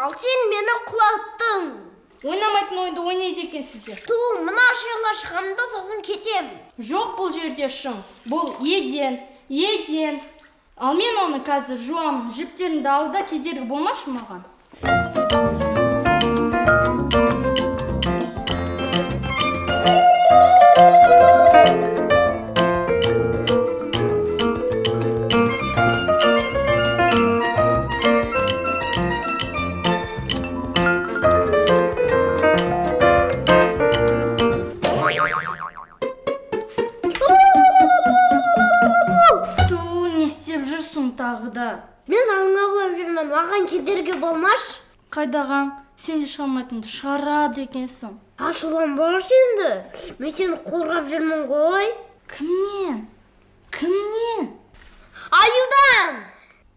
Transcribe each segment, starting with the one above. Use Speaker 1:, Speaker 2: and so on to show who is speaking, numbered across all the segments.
Speaker 1: Ал сен мені құлаттың.
Speaker 2: Ойнамайтын ойынды ойнайды екенсіздер.
Speaker 1: Мына шыңға шығамын да сосын кетем.
Speaker 2: Жоқ, бұл жерде шың. Бұл еден. Ал мен оны қазір жуамын. Жіптерімді ал да кедергі болмашы маған.
Speaker 1: Мен аңғаулап жүрмін, маған кедергі болмаш.
Speaker 2: Қайдаған, сен де шығамайтынды шығарады екенсің.
Speaker 1: Ашуланбаш енді. Мен сені қорғап жүрмін ғой.
Speaker 2: Кімнен?
Speaker 1: Аюдан!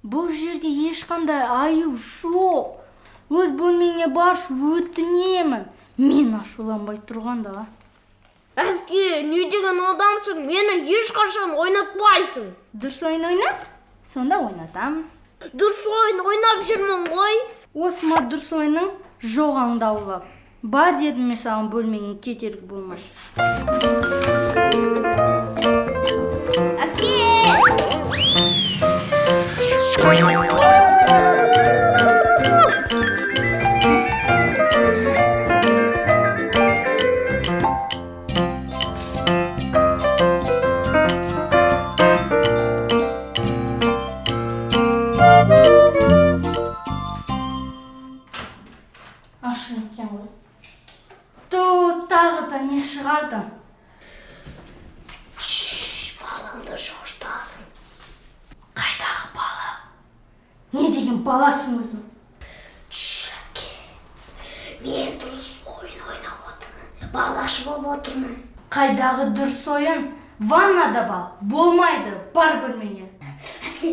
Speaker 2: Бұл жерде ешқандай аю жоқ. Өз бөлмеңе баршы, өтінемін. Мен ашуланбай тұрғанда.
Speaker 1: Әпке, не деген адамсың? Мені ешқашан ойнатпайсың.
Speaker 2: Дұрыс ойна, сонда ойнатамын.
Speaker 1: Дұрыс ойнап жүрмін ғой.
Speaker 2: Осыма дұрыс ойның жоғаңды аулап. Бар дедім мен саған бөлмеңе кедергі болмаш.
Speaker 1: Әпке!
Speaker 2: Ашын екен ғой. Тағы да не шығардың?
Speaker 1: Баламды жоштасың.
Speaker 2: Қайдағы бала? Не деген баласың өзің?
Speaker 1: Әпке, мен дұрыс ойын ойнап отырмын. Балашы болып отырмын.
Speaker 2: Қайдағы дұрыс ойын? Ваннада бал. Болмайды, бар бөлмеңе.
Speaker 1: Әпке,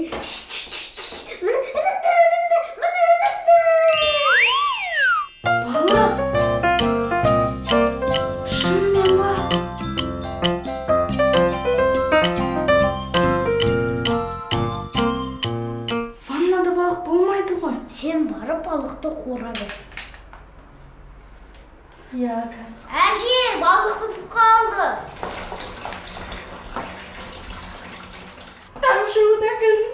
Speaker 1: сен барып балықты қора бер.
Speaker 2: Қазір.
Speaker 1: Әже, балық бітіп қалды.
Speaker 2: Тамшуына кіл.